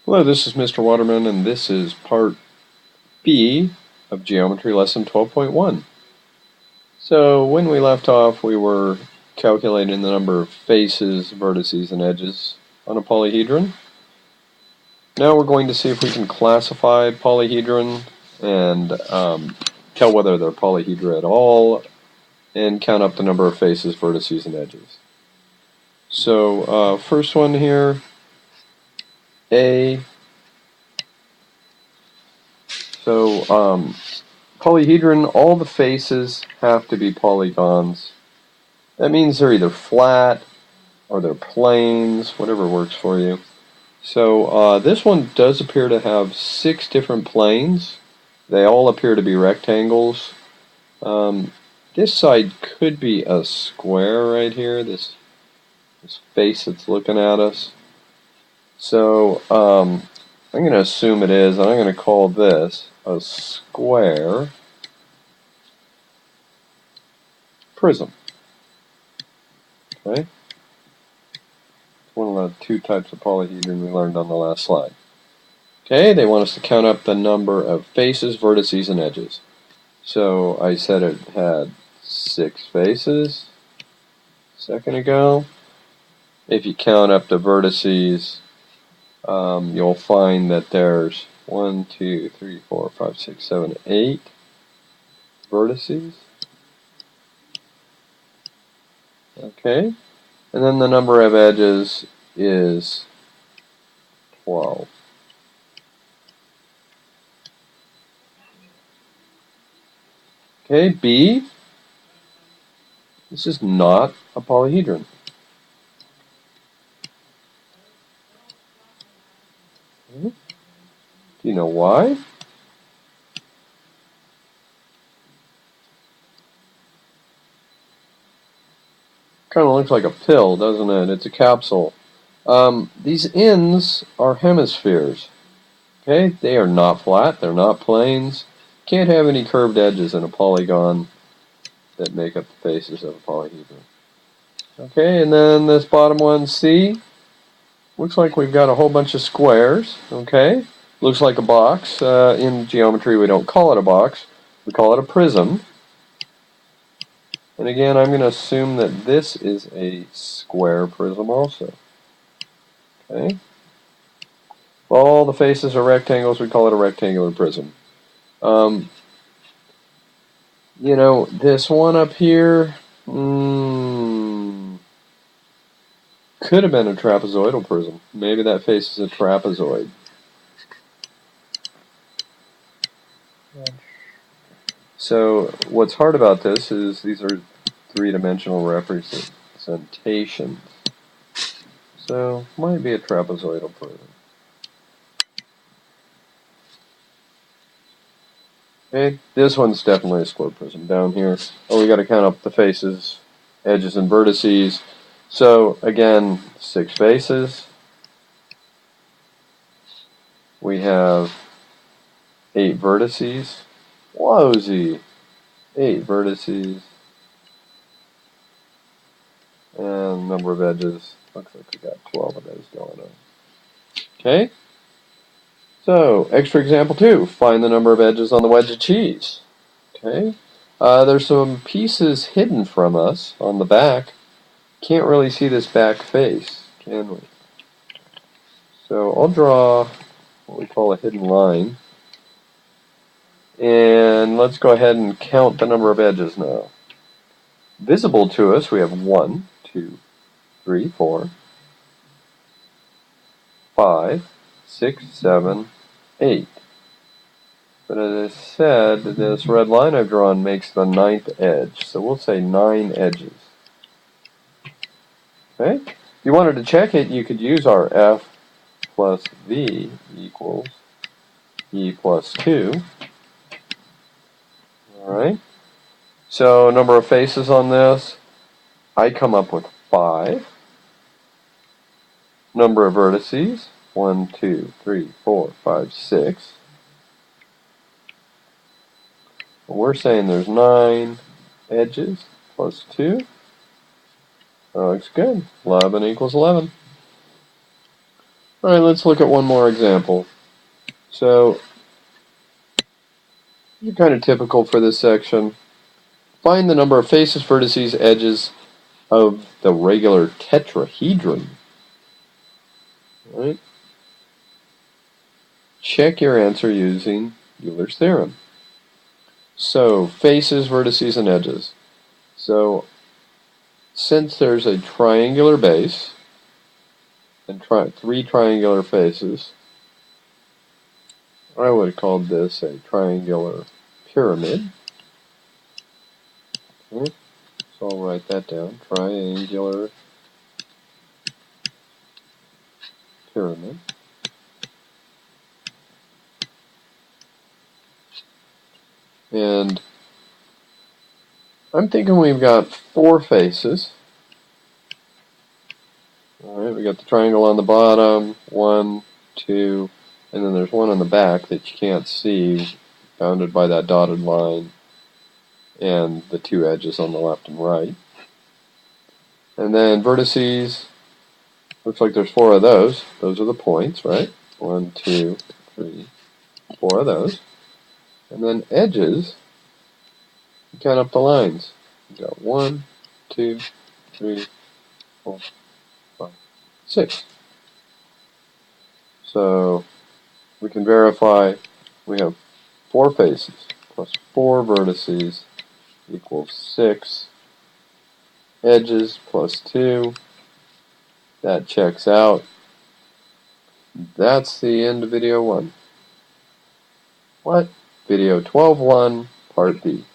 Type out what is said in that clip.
Hello, this is Mr. Waterman, and this is part B of Geometry Lesson 12.1. So when we left off, we were calculating the number of faces, vertices, and edges on a polyhedron. Now we're going to see if we can classify polyhedron and tell whether they're polyhedra at all, and count up the number of faces, vertices, and edges. So first one here, A. So polyhedron, all the faces have to be polygons. That means they're either flat or they're planes, whatever works for you. So this one does appear to have 6 different planes. They all appear to be rectangles. This side could be a square right here, this face that's looking at us. So I'm going to assume it is, and I'm going to call this a square prism. Okay? One of the 2 types of polyhedron we learned on the last slide. Okay, they want us to count up the number of faces, vertices, and edges. So I said it had 6 faces a second ago. If you count up the vertices, you'll find that there's 1, 2, 3, 4, 5, 6, 7, 8 vertices. Okay, and then the number of edges is 12. Okay, B. This is not a polyhedron. Do you know why? Kind of looks like a pill, doesn't it? It's a capsule. These ends are hemispheres. Okay, they are not flat. They're not planes. Can't have any curved edges in a polygon that make up the faces of a polyhedron. Okay, and then this bottom one, C. Looks like we've got a whole bunch of squares. Okay, looks like a box. In geometry, we don't call it a box. We call it a prism. And again, I'm going to assume that this is a square prism also. Okay. If all the faces are rectangles, we call it a rectangular prism. You know, this one up here could have been a trapezoidal prism. Maybe that face is a trapezoid. So what's hard about this is these are 3-dimensional representations. So might be a trapezoidal prism. Okay, this one's definitely a square prism down here. Oh, we got to count up the faces, edges, and vertices. So again, 6 faces. We have 8 vertices. Wowzy! 8 vertices. And number of edges. Looks like we got 12 of those going on. Okay? So, extra example 2. Find the number of edges on the wedge of cheese. Okay? There's some pieces hidden from us on the back. Can't really see this back face, can we? So I'll draw what we call a hidden line. And let's go ahead and count the number of edges now. Visible to us, we have 1, 2, 3, 4, 5, 6, 7, 8. But as I said, this red line I've drawn makes the 9th edge. So we'll say 9 edges. Okay? If you wanted to check it, you could use our F plus V equals E plus 2. Alright? So number of faces on this, I come up with 5. Number of vertices, 1, 2, 3, 4, 5, 6. We're saying there's 9 edges plus 2. That looks good. 11 equals 11. Alright, let's look at one more example. So, you're kind of typical for this section. Find the number of faces, vertices, edges of the regular tetrahedron. Right? Check your answer using Euler's theorem. So, faces, vertices, and edges. So, since there's a triangular base and three triangular faces, I would have called this a triangular pyramid. Okay. So I'll write that down. Triangular pyramid. And I'm thinking we've got four faces. Alright, we got the triangle on the bottom, 1, 2, and then there's one on the back that you can't see, bounded by that dotted line, and the two edges on the left and right. And then vertices, looks like there's four of those. Those are the points, right? 1, 2, 3, 4 of those. And then edges, you count up the lines. You got 1, 2, 3, 4, 5, 6. So we can verify we have 4 faces plus 4 vertices equals 6. Edges plus 2. That checks out. That's the end of video 1. What? Video 12.1, part B.